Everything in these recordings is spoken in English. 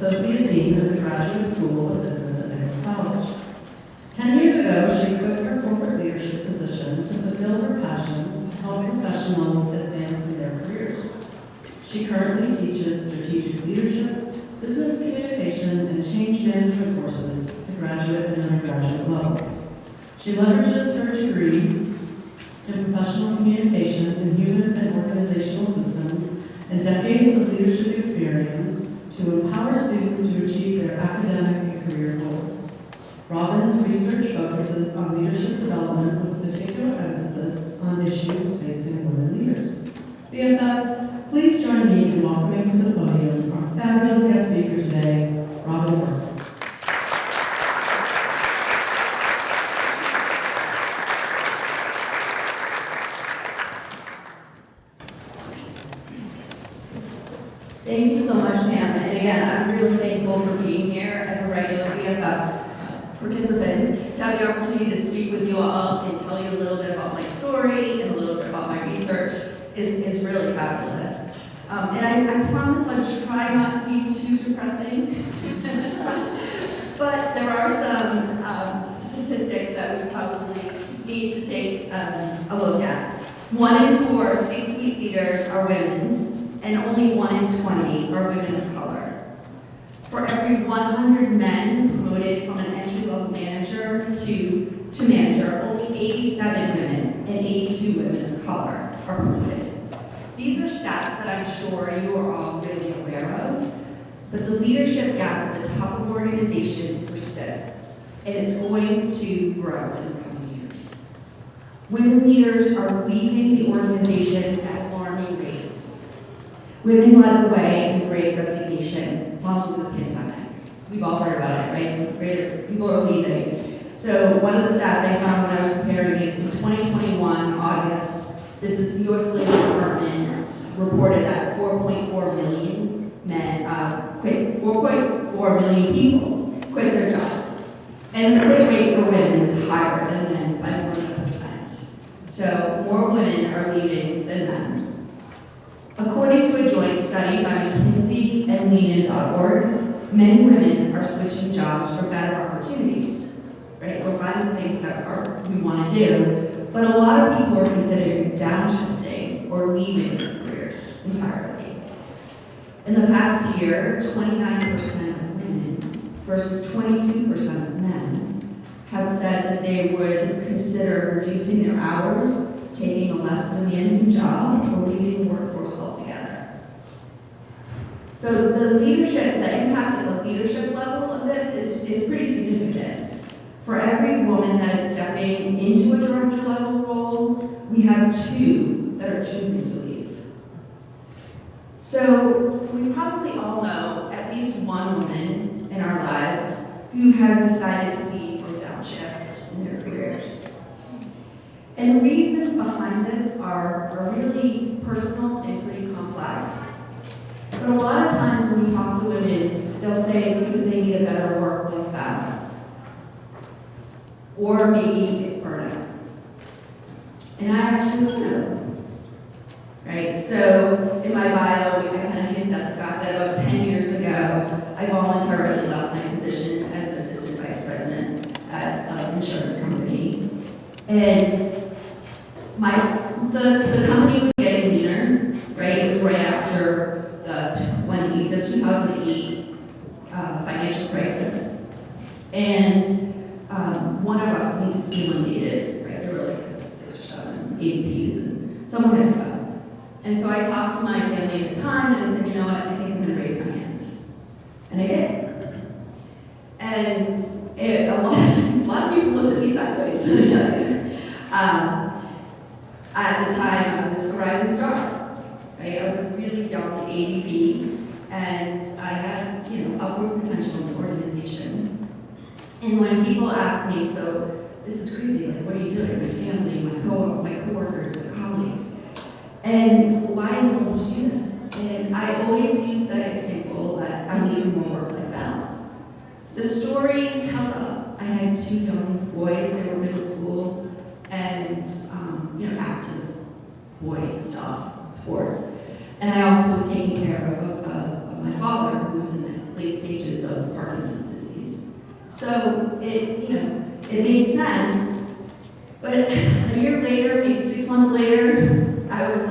Associate Dean of the Graduate School of Business at Nichols College. 10 years ago, she quit her corporate leadership position to fulfill her passion to help professionals advance in their careers. She currently teaches strategic leadership, business communication, and change management courses to graduate and undergraduate levels. She leverages her degree in professional communication in human and organizational systems and decades of leadership experience to empower students to achieve their academic and career goals. Robin's research focuses on leadership development with particular emphasis on issues facing women leaders. BFFs, please join me in welcoming to the podium our fabulous guest speaker today, Robin Frkal. Thank you so much, Pam. And again, I'm really thankful for being here as a regular BFF participant, to have the opportunity to speak with you all and tell you a little bit about my story and a little bit about my research is really fabulous. And I promise I'll try not to be too depressing, but there are some statistics that we probably need to take a look at. 1 in 4 C-suite leaders are women, and only 1 in 20 are women of color. For every 100 men promoted from an entry-level manager to manager, only 87 women and 82 women of color are promoted. These are stats that I'm sure you are all really aware of, but the leadership gap at the top of organizations persists, and it's going to grow in the coming years. Women leaders are leaving the organizations at alarming rates. Women led the way in the Great Resignation following the pandemic. We've all heard about it, right? People are leaving. So one of the stats I found when I was preparing is in 2021, August, the U.S. Labor Department reported that 4.4 million men 4.4 million people quit their jobs. And the quit rate for women was higher than men by 40%. So more women are leaving than men. According to a joint study by McKinsey and Leanin.org, many women are switching jobs for better opportunities, right? We're finding things that we want to do, but a lot of people are considering downshifting or leaving their careers entirely. In the past year, 29% of women versus 22% of men have said that they would consider reducing their hours, taking a less demanding job, or leaving the workforce altogether. So the impact at the leadership level of this is pretty significant. For every woman that is stepping into a director level role, we have 2 that are choosing to leave. So we probably all know at least one woman in our lives who has decided to leave or downshift in their careers. And the reasons behind this are really personal and pretty complex. But a lot of times when we talk to women, they'll say it's because they need a better work-life balance. Or maybe it's burnout. And I actually was one of them. Right? So in my bio, I kind of hint at the fact that about 10 years ago, I voluntarily left my position as an assistant vice president at an insurance company. And the company was getting leaner, right? It was right after the 2008 financial crisis. And one of us needed to be eliminated, right? There were like 6 or 7 AVPs, and someone had to go. And so I talked to my family at the time, and I said, you know what, I think I'm going to raise my hand. And I did. And a lot of people looked at me sideways, let me tell you. At the time, I was a rising star, right? I was a really young AVP, and I had, upward potential in the organization. And when people ask me, so this is crazy, like, what are you doing? My family, my coworkers, my colleagues, and why do you want to do this? And I always use that example that I need more work-life balance. The story held up. I had 2 young boys, they were middle school, and active boy stuff, sports. And I also was taking care of my father, who was in late stages of Parkinson's disease. So it made sense. But a year later, maybe 6 months later, I was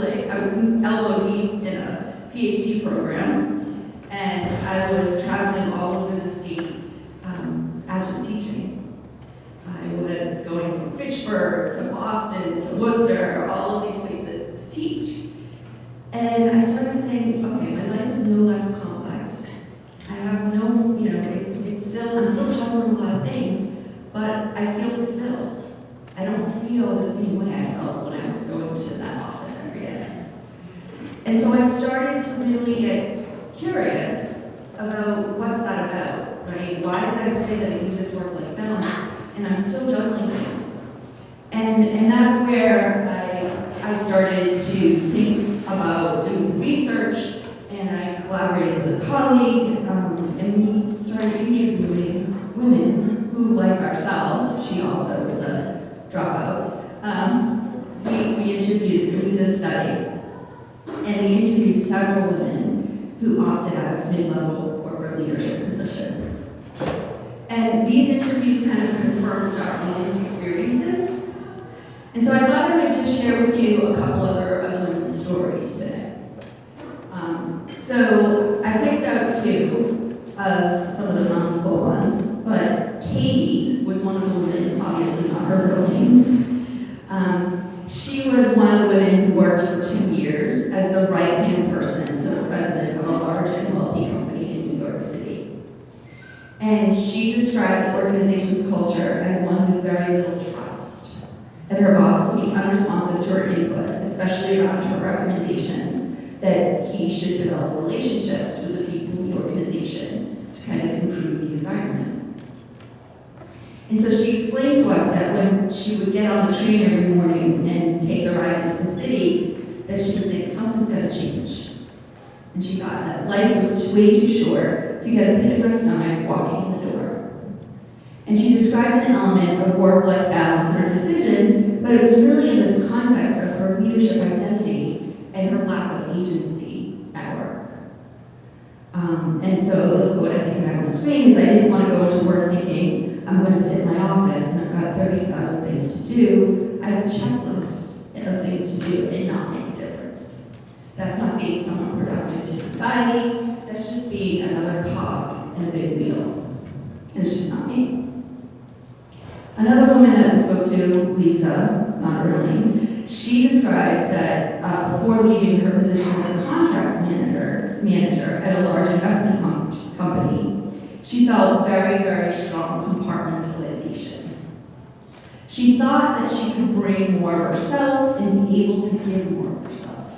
elbow deep in a PhD program, and I was traveling all over the state, adjunct teaching. I was going from Fitchburg to Boston to Worcester, all of these places to teach. And I started saying, okay, my life is no less complex. I have no, I'm still juggling a lot of things, but I feel fulfilled. I don't feel the same way I felt when I was going to that office every day. And so I started to really get curious about what's that about, right? Why did I say that I need this work-life balance, and I'm still juggling things? And that's where I started to think about doing some research, and I collaborated with a colleague, and we started interviewing women who, like ourselves, she also was a dropout. We did a study, and we interviewed several women who opted out of mid-level corporate leadership positions. And these interviews kind of confirmed our own experiences. And so I thought I would just share with you a couple other women's stories today. So I picked out two of some of the multiple ones, but Katie was one of the women, obviously not her real name. She was one of the women who worked for 2 years as the right-hand person to the president of a large and wealthy company in New York City. And she described the organization's culture as one with very little trust, and her boss to be unresponsive to her input, especially around her recommendations that he should develop relationships with the people in the organization to kind of improve the environment. And so she explained to us that when she would get on the train every morning and take the ride into the city, that she would think something's got to change. And she thought that life was way too short to get a pit in my stomach walking in the door. And she described an element of work-life balance in her decision, but it was really in this context of her leadership identity and her lack of agency at work. And so the quote I think I have on the screen is, I didn't want to go into work thinking, I'm going to sit in my office and I've got 30,000 things to do. I have a checklist of things to do and not make a difference. That's not being someone productive to society. That's just being another cog in a big wheel. And it's just not me. Another woman that we spoke to, Lisa, not her name, she described that before leaving her position as a contracts manager at a large investment company, she felt very, very strong compartmentalization. She thought that she could bring more of herself and be able to give more of herself.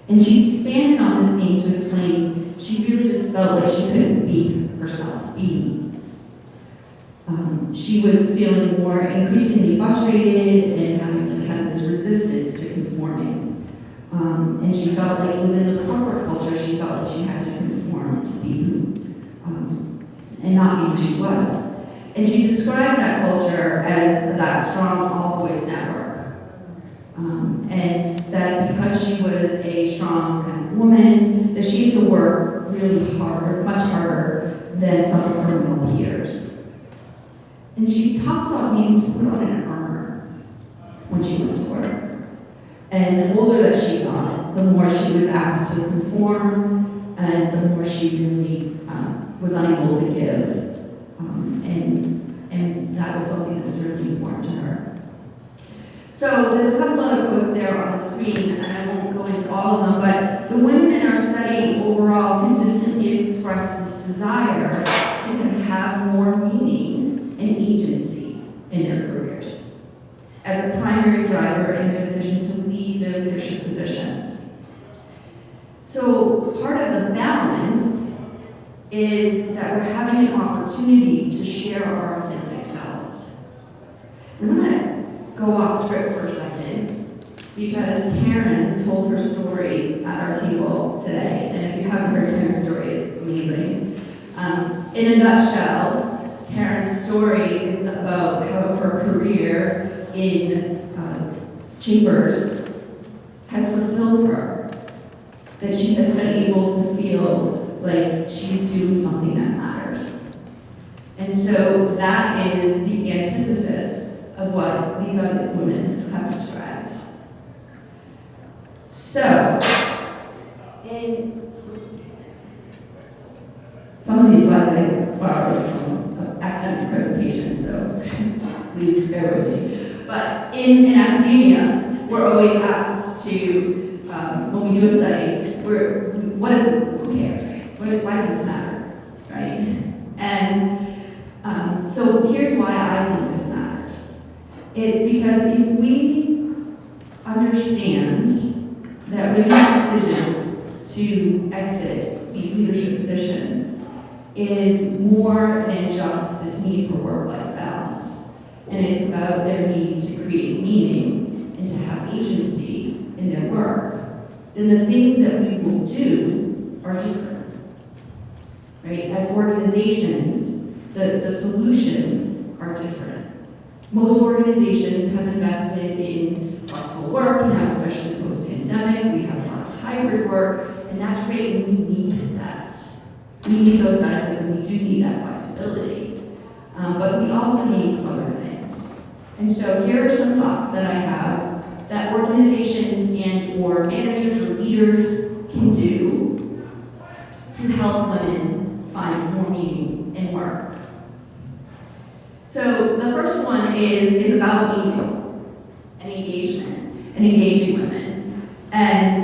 And she expanded on this theme to explain she really just felt like she couldn't be herself, be me. She was feeling more increasingly frustrated and having kind of this resistance to conforming. And she felt like within the corporate culture, she felt like she had to conform to be who, and not be who she was. And she described that culture as that strong all-boys network. And that because she was a strong kind of woman, that she had to work really hard, much harder than some of her male peers. And she talked about needing to put on an armor when she went to work. And the older that she got, the more she was asked to conform, and the more she really was unable to give. And that was something that was really important to her. So there's a couple other quotes there on the screen, and I won't go into all of them, but the women in our study overall consistently expressed this desire to kind of have more meaning and agency in their careers as a primary driver in their decision to leave their leadership positions. So part of the balance is that we're having an opportunity to share our authentic selves. I'm going to go off script for a second because Karen told her story at our table today, and if you haven't heard Karen's story, it's amazing. In a nutshell, Karen's story is about how her career in chambers has fulfilled her, that she has been able to feel like she's doing something that matters. And so that is the antithesis of what these other women have described. So, in some of these slides I borrowed from an academic presentation, so please bear with me. But in academia, we're always asked to, when we do a study, what is it, who cares? Why does this matter, right? And so here's why I think this matters. It's because if we understand that women's decisions to exit these leadership positions is more than just this need for work-life balance, and it's about their need to create meaning and to have agency in their work, then the things that we will do are different, right? As organizations, the solutions are different. Most organizations have invested in flexible work, now especially post-pandemic, we have a lot of hybrid work, and that's great, and we need that. We need those benefits, and we do need that flexibility. But we also need some other things. And so here are some thoughts that I have that organizations and or managers or leaders can do to help women find more meaning in work. So the first one is about meaning and engagement and engaging women. And,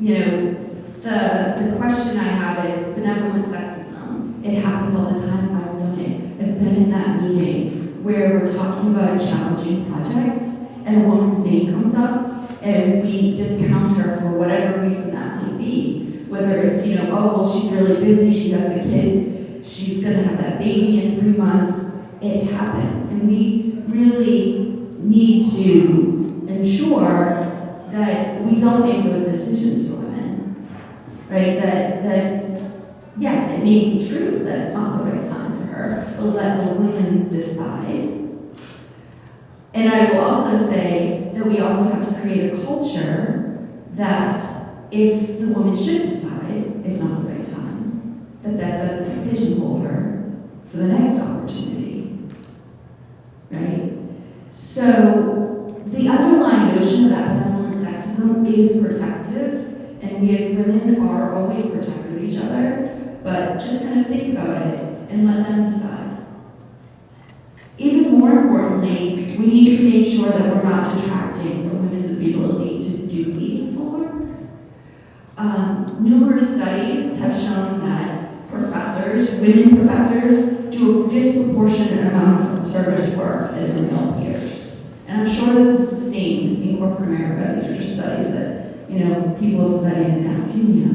you know, the question I have is benevolent sexism. It happens all the time. I've done it. I've been in that meeting where we're talking about a challenging project and a woman's name comes up and we discount her for whatever reason that might be. Whether it's, you know, oh, well, she's really busy, she has the kids, she's gonna have that baby in 3 months. It happens. And we really need to ensure that we don't make those decisions for women, right? That yes, it may be true that it's not the right time for her, but let the women decide. And I will also say that we also have to create a culture that if the woman should decide it's not the right time, that doesn't pigeonhole her for the next opportunity, right? So the underlying notion of that benevolent sexism is protective, and we as women are always protective of each other, but just kind of think about it and let them decide. Even more importantly, we need to make sure that we're not detracting from women's ability to do meaningful work. Numerous studies have shown that professors, women professors, do a disproportionate amount of service work than their male peers. And I'm sure this is the same in corporate America. These are just studies that, you know, people have studied in academia.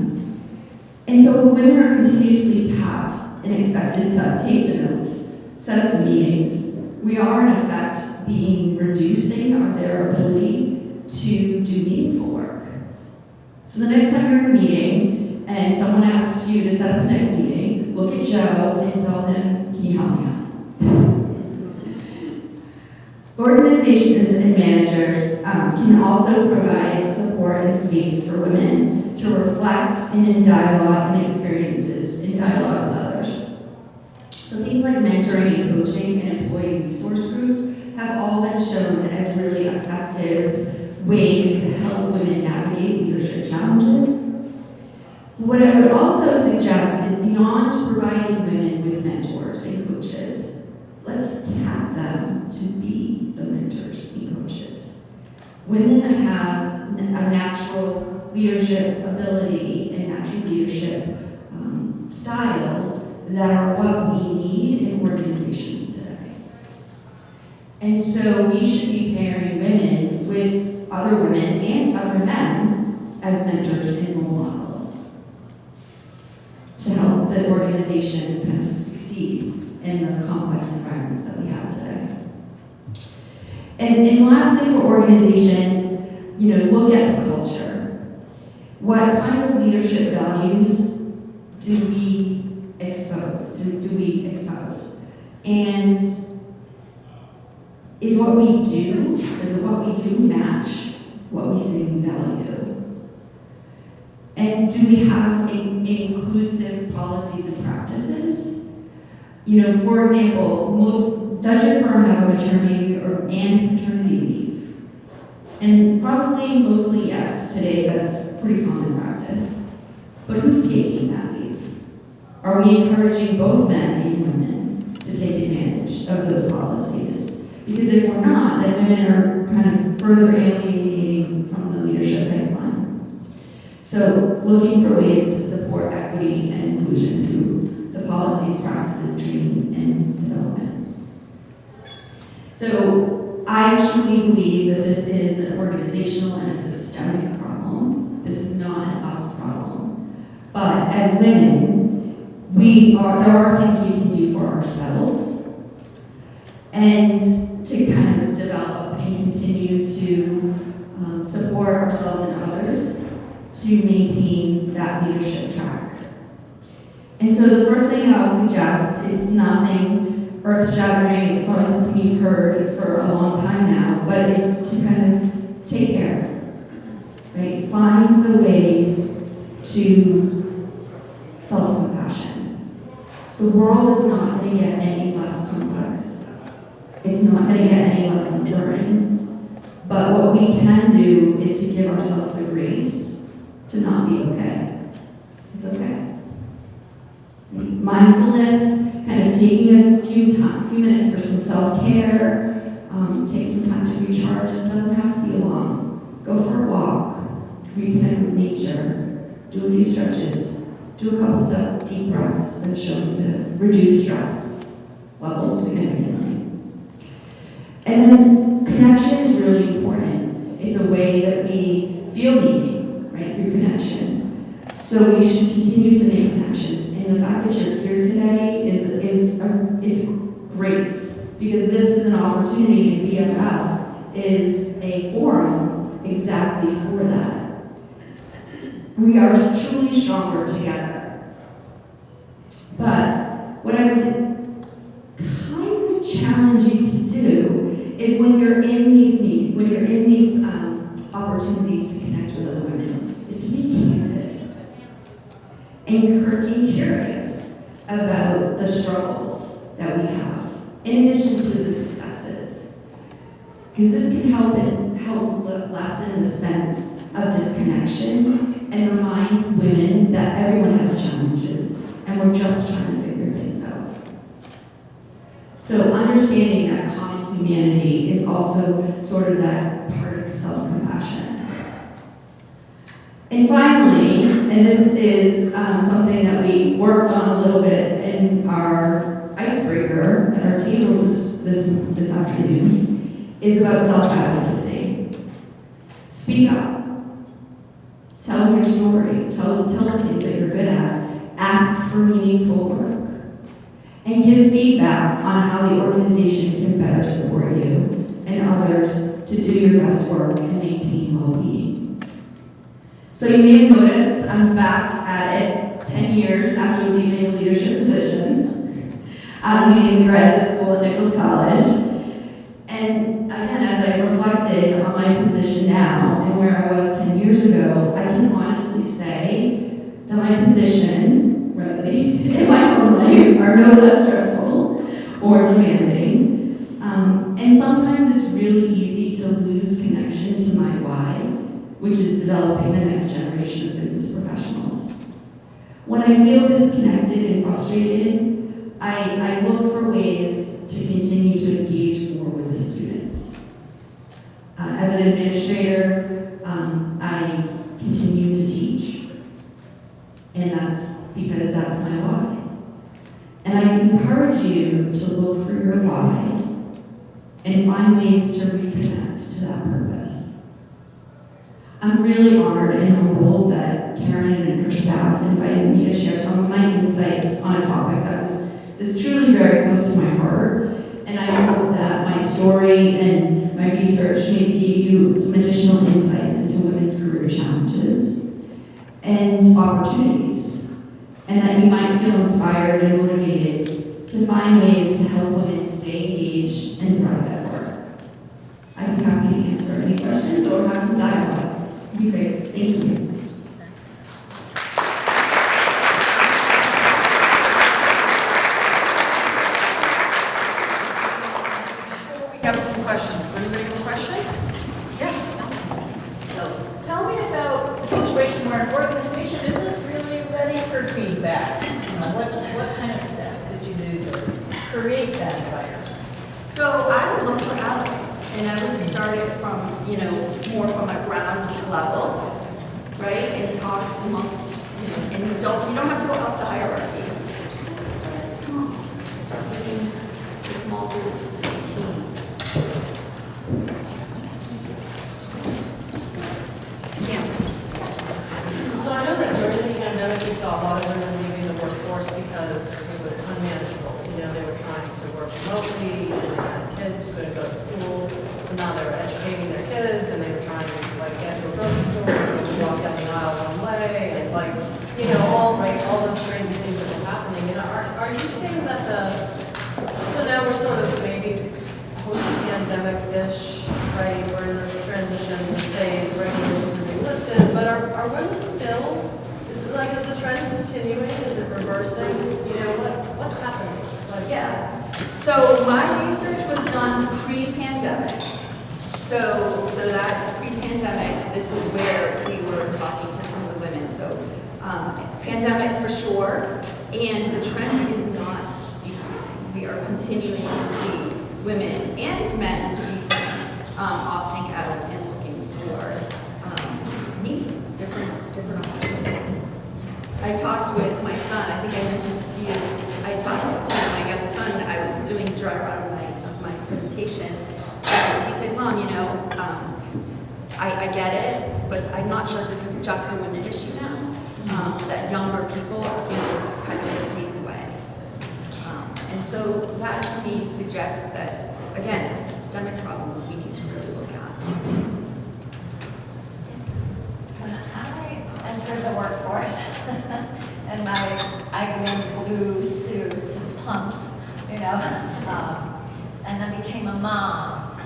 And so if women are continuously tapped and expected to take the notes, set up the meetings, we are in effect reducing their ability to do meaningful work. So the next time you're in a meeting and someone asks you to set up the next meeting, look at Joe and tell him, can you help me out? Organizations and managers can also provide support and space for women to reflect and in dialogue and experiences in dialogue with others. So things like mentoring and coaching and employee resource groups have all been shown as really effective ways to help women navigate leadership challenges. What I would also suggest is beyond providing women with mentors and coaches, let's tap them to be the mentors and coaches. Women have a natural leadership ability and natural leadership styles that are what we need in organizations today. And so we should be pairing women with other women and other men as mentors and role models to help the organization kind of succeed in the complex environments that we have today. And lastly, for organizations, you know, look at the culture. What kind of leadership values do we expose? Do we expose? And is what we do, does what we do match what we say we value? And do we have inclusive policies and practices? You know, for example, does your firm have a maternity and paternity leave? And probably mostly yes, today that's pretty common practice. But who's taking that leave? Are we encouraging both men and women to take advantage of those policies? Because if we're not, then women are kind of further alienating from the leadership pipeline. So looking for ways to support equity and inclusion through the policies, practices, training, and development. So I truly believe that this is an organizational and a systemic problem. This is not an us problem. But as women, there are things we can do for ourselves and to kind of develop and continue to support ourselves and others to maintain that leadership track. And so the first thing I'll suggest is nothing earth-shattering, it's probably something you've heard for a long time now, but it's to kind of take care, right? Find the ways to self-compassion. The world is not going to get any less complex. It's not going to get any less uncertain. But what we can do is to give ourselves the grace to not be okay. It's okay. Mindfulness, kind of taking a few minutes for some self-care, take some time to recharge. It doesn't have to be long. Go for a walk, reconnect with nature, do a few stretches, do a couple of deep breaths that are shown to reduce stress levels significantly. And then connection is really important. It's a way that we feel meaning, right, through connection. So we should continue to make connections. And the fact that you're here today is great, because this is an opportunity, and BFF is a forum exactly for that. We are truly stronger together. But what I would kind of challenge you to do is when you're in these opportunities to connect with other women, is to be candid and curious about the struggles that we have, in addition to the successes. Because this can help lessen the sense of disconnection and remind women that everyone has challenges and we're just trying to figure things out. So understanding that common humanity is also sort of that part of self-compassion. And finally, and this is something that we worked on a little bit in our icebreaker at our tables this afternoon, is about self-advocacy. Speak up. Tell your story. Tell the things that you're good at. Ask for meaningful work. And give feedback on how the organization can better support you and others to do your best work and maintain well-being. So you may have noticed I'm back at it 10 years after leaving a leadership position, leading the graduate school at Nichols College. And again, as I reflected on my position now and where I was 10 years ago, I can honestly say that my position, really, in my own life are no less stressful or demanding. And sometimes it's really easy to lose connection to my why, which is developing the next generation of business professionals. When I feel disconnected and frustrated, I look for ways to continue to engage more with the students. As an administrator, I continue to teach, and that's because that's my why. And I encourage you to look for your why and find ways to reconnect to that purpose. I'm really honored and humbled that Karen and her staff invited me to share some of my insights on a topic that's truly very close to my heart. And I hope that my story and my research maybe gave you some additional insights into women's career challenges and opportunities, and that you might feel inspired and motivated to find ways to help women stay engaged and thrive at work. I'd be happy to answer any questions or have some dialogue. It'd be great. Thank you. where an organization isn't really ready for feedback. What kind of steps did you do to create that environment? So I would look for allies, and I would start it from, more from a ground level, right? And talk amongst, and you don't have to go up the hierarchy. Start small. Start making the small groups and teams. Yeah. So I know that during the pandemic, we saw a lot of women leaving the workforce because it was unmanageable. They were trying to work remotely, and they had kids who couldn't go to school. So now they were educating their kids, and they were trying to get to a grocery store, and walk down the aisle one way, and all those crazy things that were happening. Are you saying that so now we're sort of maybe post-pandemic-ish, right? We're in this transition phase, regulations are being lifted, but are women still? Is the trend continuing? Is it reversing? What's happening? Yeah. So my research was done pre-pandemic. So that's pre-pandemic. This is where we were talking to some of the women. So pandemic for sure, and the trend is not decreasing. We are continuing to see women and men, to be frank, opting out and looking for different opportunities. I talked with my son, I think I mentioned to you, I talked to my young son, I was doing a dry run of my presentation, and he said, Mom, I get it, but I'm not sure if this is just a women issue now, that younger people are feeling kind of the same way. And so that to me suggests that, again, it's a systemic problem that we need to really look at. When I entered the workforce in my ugly blue suit and pumps, and then became a mom,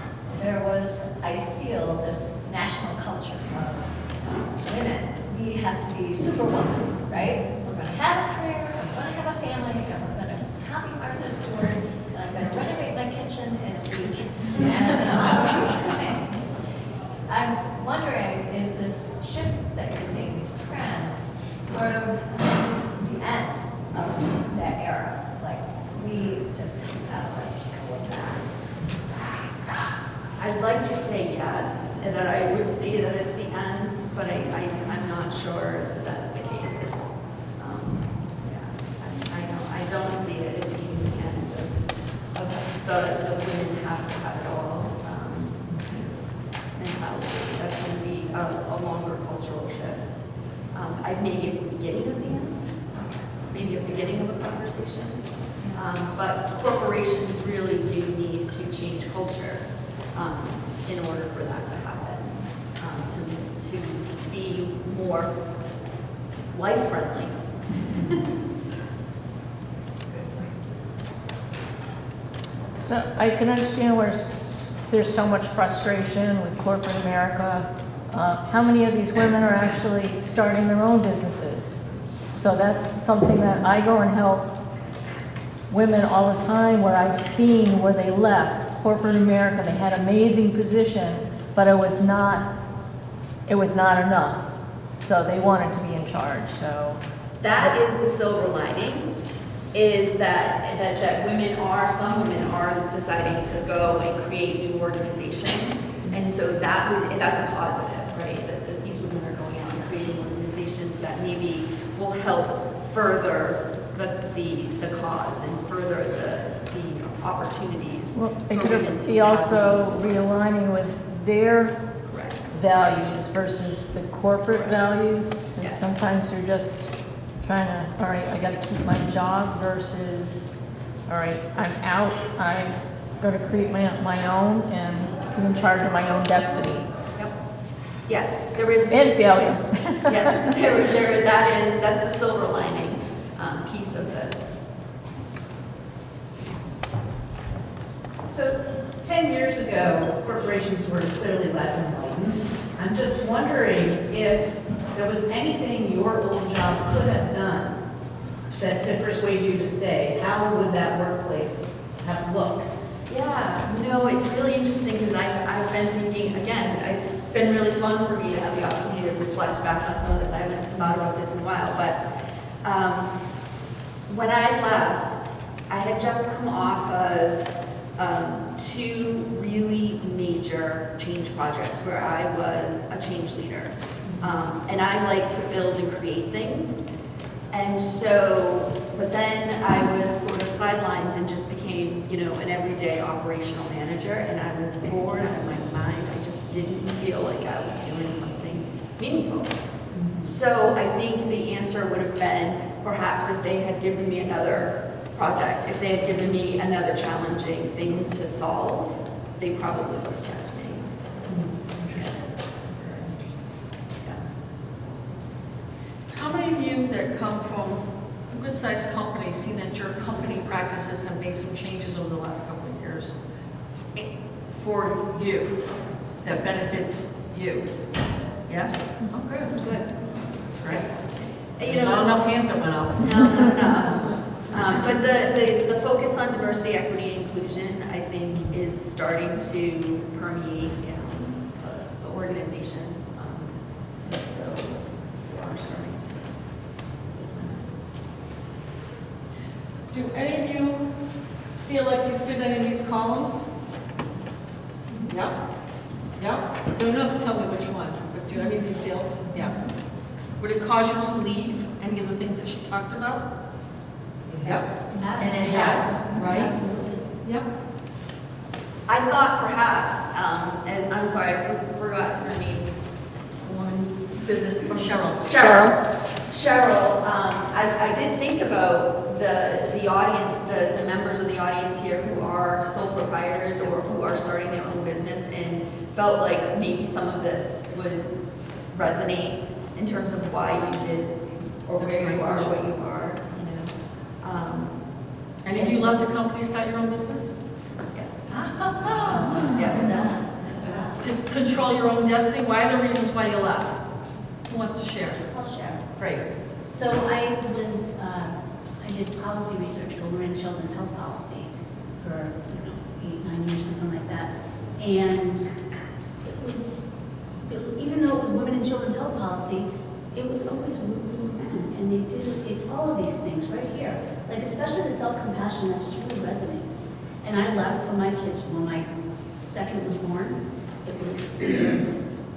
there was, I feel, this national culture of women. We have to be superwoman, right? We're going to have a career, I'm going to have a family, and we're going to copy Martha Stewart, and I'm going to renovate my kitchen in a week, and all these things. I'm wondering, is this shift that you're seeing, these trends, sort of the end of that era? Like, we just have to go back. I'd like to say yes, and that I would say that it's the end, but I'm not sure that that's the case. I don't see it as being the end of the women have to have it all mentality. That's going to be a longer cultural shift. Maybe it's the beginning of the end, maybe a beginning of a conversation. But corporations really do need to change culture in order for that to happen, to be more life-friendly. So I can understand where there's so much frustration with corporate America. How many of these women are actually starting their own businesses? So that's something that I go and help women all the time, where I've seen where they left corporate America. They had amazing position, but it was not enough. So they wanted to be in charge. So That is the silver lining, is that some women are deciding to go and create new organizations. And so that's a positive, right? That these women are going out and creating organizations that maybe will help further the cause and further the opportunities. well, for it women could to be have- also realigning with their Correct. values versus the corporate values. And Yes. sometimes they're just trying to, all right, I got to keep my job versus, all right, I'm out, I'm going to create my own and be in charge of my own destiny. Yep. Yes, there is. And failure. Yeah, that's the silver lining piece of this. So 10 years ago, corporations were clearly less enlightened. I'm just wondering if there was anything your old job could have done to persuade you to stay. How would that workplace have looked? Yeah, it's really interesting because I've been thinking, again, it's been really fun for me to have the opportunity to reflect back on some of this. I haven't thought about this in a while, but when I left, I had just come off of 2 really major change projects where I was a change leader. And I like to build and create things. And so, but then I was sort of sidelined and just became, you know, an everyday operational manager, and I was bored out of my mind. I just didn't feel like I was doing something meaningful. So I think the answer would have been, perhaps if they had given me another project, if they had given me another challenging thing to solve, they probably would have kept me. How many of you that come from good-sized companies see that your company practices have made some changes over the last couple of years for you, that benefits you? Yes? Oh, good. Good. That's great. You There's know, not enough hands that went up. No. But the focus on diversity, equity, and inclusion, I think, is starting to permeate the organizations. And so we are starting to listen. Do any of you feel like you fit any of these columns? Yeah? Yeah? You don't have to tell me which one, but do any of you feel? Yeah. Would it cause you to leave any of the things that she talked about? Yep. And it has, right? Yep. I thought perhaps, and I'm sorry, I forgot her name. One business from Cheryl. Cheryl, I did think about the audience, the members of the audience here who are sole proprietors or who are starting their own business, and felt like maybe some of this would resonate in terms of why you did or That's where you great. are, what you are, you know. Any of you left a company to start your own business? Yeah. To control your own destiny? Why are the reasons why you left? Who wants to share? I'll share. Great. So I did policy research for women and children's health policy for, 8-9 years, something like that. And even though it was women and children's health policy, it was always women for men. And they did all of these things right here. Like especially the self-compassion, that just really resonates. And I left for my kids when my second was born. It was either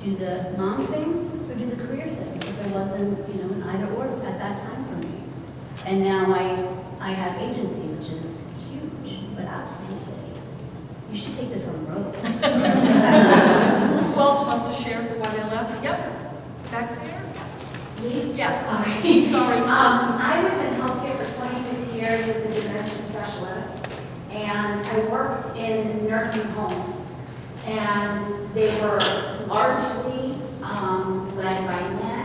do the mom thing or do the career thing. But there wasn't, an either or at that time for me. And now I have agency, which is huge, but absolutely. You should take this on the road. Who else wants to share why they left? Yep. Back there? Me? Yes. Okay. Sorry. I was in healthcare for 26 years as a dementia specialist, and I worked in nursing homes, and they were largely led by men.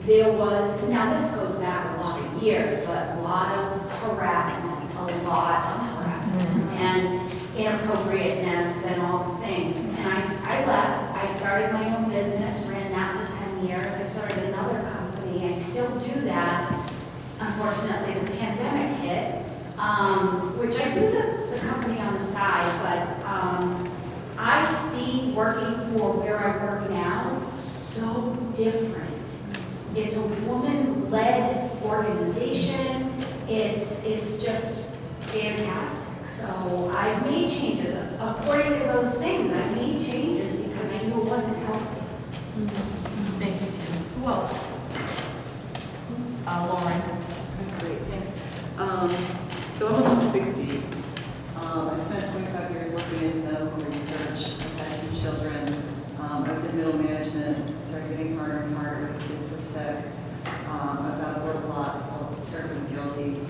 There was, now this goes back a lot of years, but a lot of harassment, and inappropriateness and all the things. And I left, I started my own business, ran that for 10 years. I started another company. I still do that. Unfortunately, the pandemic hit, which I do the company on the side, but I see working for where I work now so different. It's a woman-led organization. It's just fantastic. So I've made changes. According to those things, I made changes because I knew it wasn't healthy. Thank you, Tim. Who else? Lauren. Great, thanks. So I'm almost 60. I spent 25 years working in medical research. I had 2 children. I was in middle management. It started getting harder and harder. The kids were sick. I was out of work a lot, felt terribly guilty.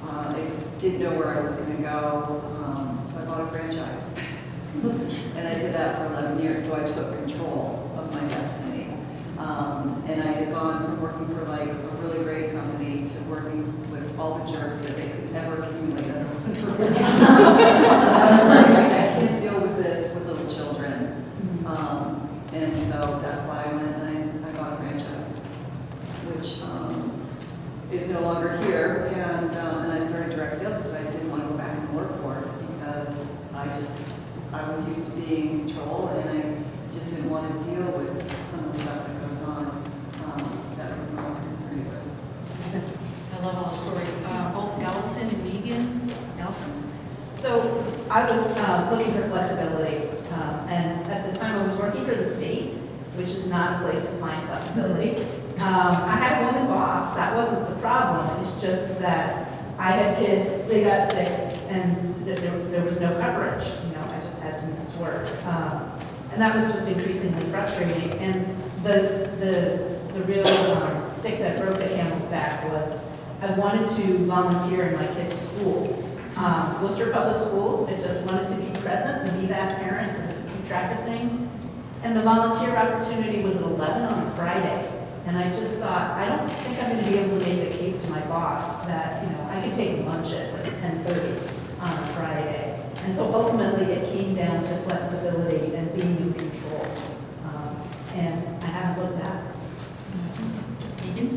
I didn't know where I was going to go, so I bought a franchise. And I did that for 11 years, so I took control of my destiny. And I had gone from working for like a really great company to working with all the jerks that they could ever accumulate under one roof. I was like, I can't deal with this with little children. And so that's why I went and I bought a franchise, which is no longer here. And I started direct sales because I didn't want to go back in the workforce because I was used to being in control and I just didn't want to deal with those stories. Both Allison and Megan. Allison? So I was looking for flexibility, and at the time I was working for the state, which is not a place to find flexibility. I had a woman boss, that wasn't the problem, it's just that I had kids, they got sick, and there was no coverage, you know, I just had to miss work. And that was just increasingly frustrating, and the real stick that broke the camel's back was I wanted to volunteer in my kids' school. Worcester Public Schools, I just wanted to be present and be that parent and keep track of things. And the volunteer opportunity was at 11 on a Friday. And I just thought, I don't think I'm going to be able to make the case to my boss that, you know, I could take lunch at like 10:30 on a Friday. And so ultimately it came down to flexibility and being in control. And I haven't looked back. Megan?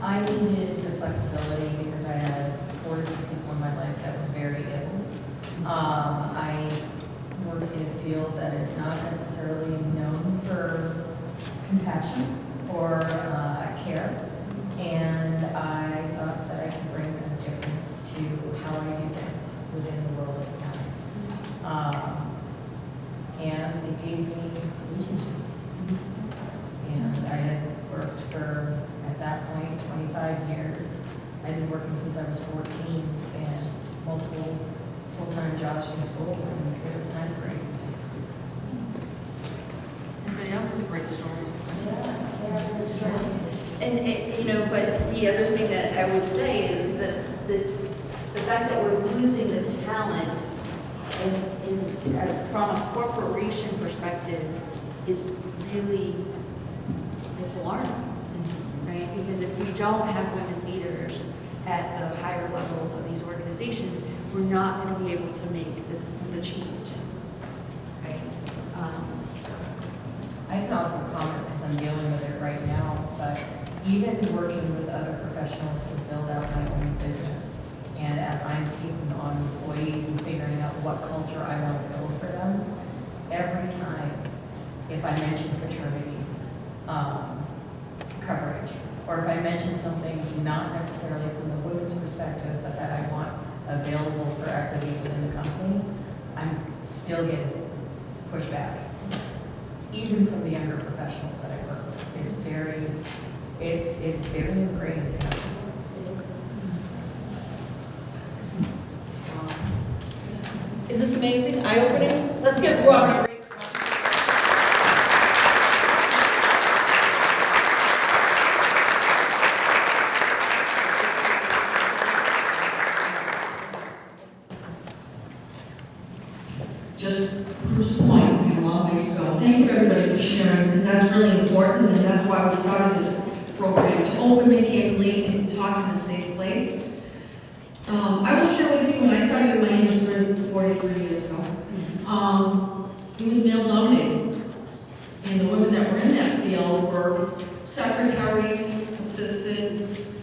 I needed the flexibility because I had 40 people in my life that were very ill. I work in a field that is not necessarily known for compassion or care, and I thought that I could bring a difference to how I do things within the world of accounting. And they gave me reason to. And I had worked for, at that point, 25 years. I'd been working since I was 14 and multiple full-time jobs in school, and it was time for agency. Anybody else has a great stories? And, you know, but the other thing that I would say is that the fact that we're losing the talent from a corporation perspective is really, it's alarming, right? Because if we don't have women leaders at the higher levels of these organizations, we're not going to be able to make the change, right? I can also comment because I'm dealing with it right now, but even working with other professionals to build out my own business, and as I'm taking on employees and figuring out what culture I want to build for them, every time, if I mention paternity coverage, or if I mention something not necessarily from the women's perspective, but that I want available for equity within the company, I'm still getting pushback, even from the younger professionals that I work with. It's very ingrained in our system. Is this amazing? Eye-opening? Let's give Robin a great Just proves a point, we have a long ways to go. Thank you everybody for sharing, because that's really important, and that's why we started this program, to openly, candidly, and talk in a safe place. I will share with you, when I started my industry 43 years ago, it was male dominated. And the women that were in that field were secretaries, assistants,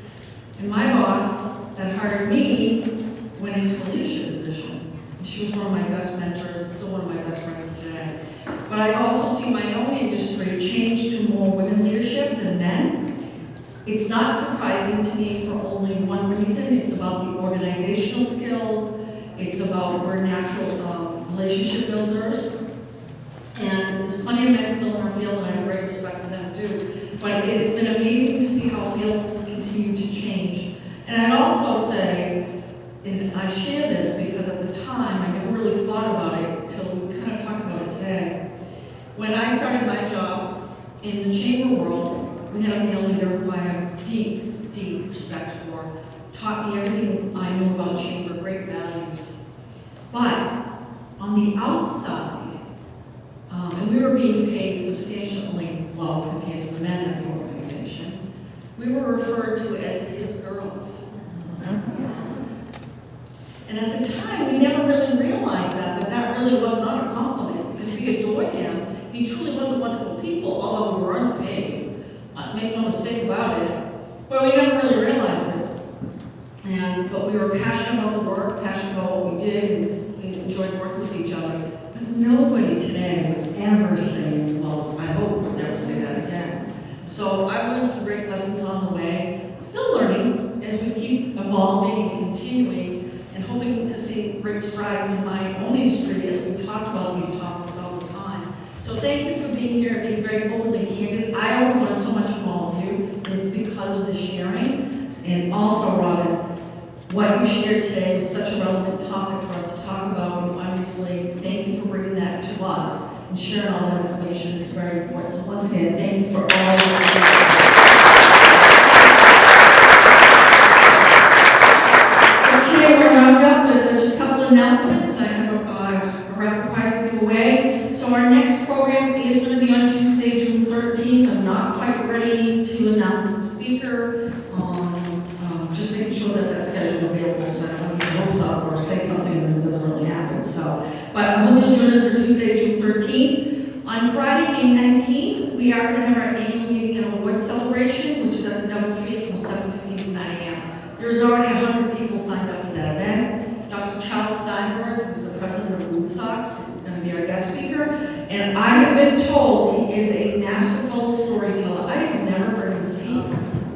and my boss that hired me went into a leadership position. She was one of my best mentors, and still one of my best friends today. But I also see my own industry change to more women leadership than men. It's not surprising to me for only one reason. It's about the organizational skills. It's about we're natural relationship builders. And there's plenty of men still in our field, and I have great respect for them too. But it's been amazing to see how fields continue to change. And I'd also say, and I share this because at the time, I never really thought about it until we kind of talked about it today. When I started my job in the chamber world, we had a male leader who I have deep, deep respect for, taught me everything I knew about chamber, great values. But on the outside, and we were being paid substantially low compared to the men at the organization, we were referred to as his girls. And at the time, we never really realized that really was not a compliment, because we adored him. He truly was a wonderful people, although we were underpaid. Make no mistake about it. But we never really realized it. But we were passionate about the work, passionate about what we did, and we enjoyed working with each other. But nobody today would ever say, well, I hope we'll never say that again. So I've learned some great lessons on the way. Still learning. as we keep evolving and continuing and hoping to see great strides in my own industry as we talk about these topics all the time. So thank you for being here, being very open and candid. I always learn so much from all of you, and it's because of the sharing. And also, Robin, what you shared today was such a relevant topic for us to talk about. And obviously, thank you for bringing that to us and sharing all that information. It's very important. So once again, thank you for all of this. Okay, we're round up with just a couple of announcements. I have a raffle prize to give away. So our next program is going to be on Tuesday, June 13th. I'm not quite ready to announce the speaker. Just making sure that that's scheduled available, so I don't want to get your hopes up or say something and then it doesn't really happen. So, but I hope you'll join us for Tuesday, June 13th. On Friday, May 19th, we are going to have our annual meeting and award celebration, which is at the Doubletree from 7:15 to 9 a.m. There's already 100 people signed up for that event. Dr. Charles Steinberg, who's the president of Blue Sox, is going to be our guest speaker. And I have been told he is a masterful storyteller. I have never heard him speak.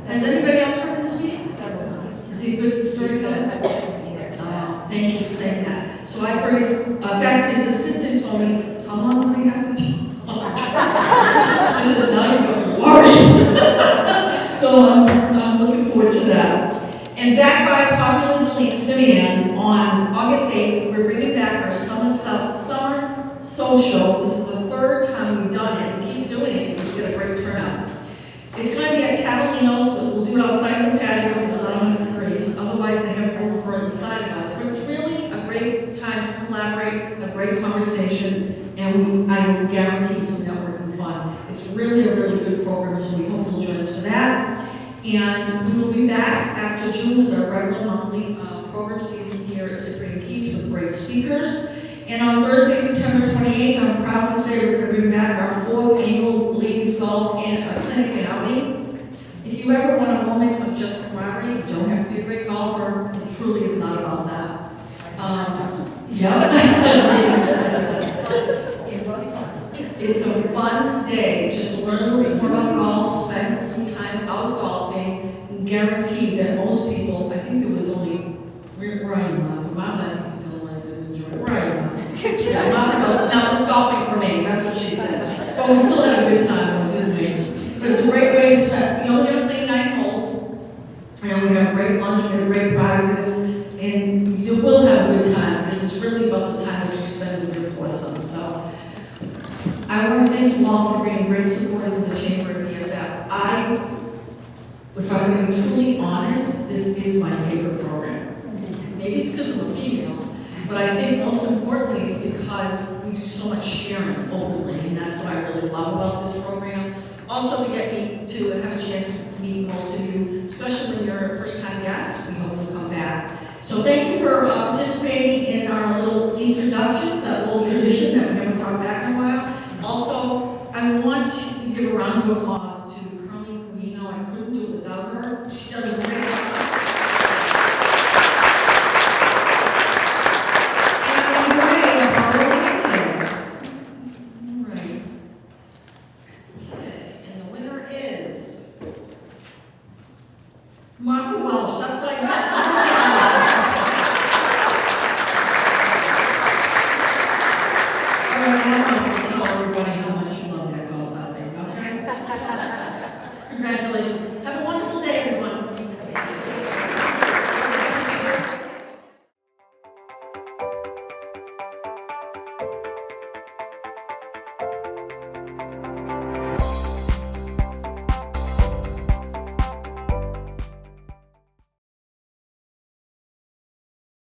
Has anybody else heard him speak? Is he a good storyteller? Thank you for saying that. So I've heard in fact, his assistant told me, how long does he have to talk? I said, now you're going to worry. So I'm looking forward to that. And back by popular demand, on August 8th, we're bringing back our summer social. This is the third time we've done it. We keep doing it because we get a great turnout. It's going to be at Tavolino's, but we'll do it outside the patio if it's not 100 degrees. Otherwise, they have room for on the side of us. But it's really a great time to collaborate, have great conversations, and I guarantee some networking fun. It's really a really good program, so we hope you'll join us for that. And we will be back after June with our regular monthly program season here at Cyprian Keats with great speakers. And on Thursday, September 28th, I'm proud to say we're going to bring back our 4th annual Ladies Golf and Clinic and Outing. If you ever want a moment of just camaraderie, you don't have to be a great golfer. It truly is not about that. It's a fun day just to learn a little bit more about golf, spend some time out golfing, and guarantee that most people, I think there was only, where are you, Martha? I think you still wanted to enjoy it. Where are you, Martha? Now, this golfing for me, that's what she said. But we still had a good time, didn't we? But it's a great way to spend, you only have to play 9 holes, and we have great lunch, we have great prizes, and you will have a good time, because it's really about the time that you spend with your foursome. So I want to thank you all for being great supporters of the Chamber of BFF. If I'm going to be truly honest, this is my favorite program. Maybe it's because I'm a female, but I think most importantly it's because we do so much sharing openly, and that's what I really love about this program. Also, we get to have a chance to meet most of you, especially when you're first-time guests. We hope you'll come back. So thank you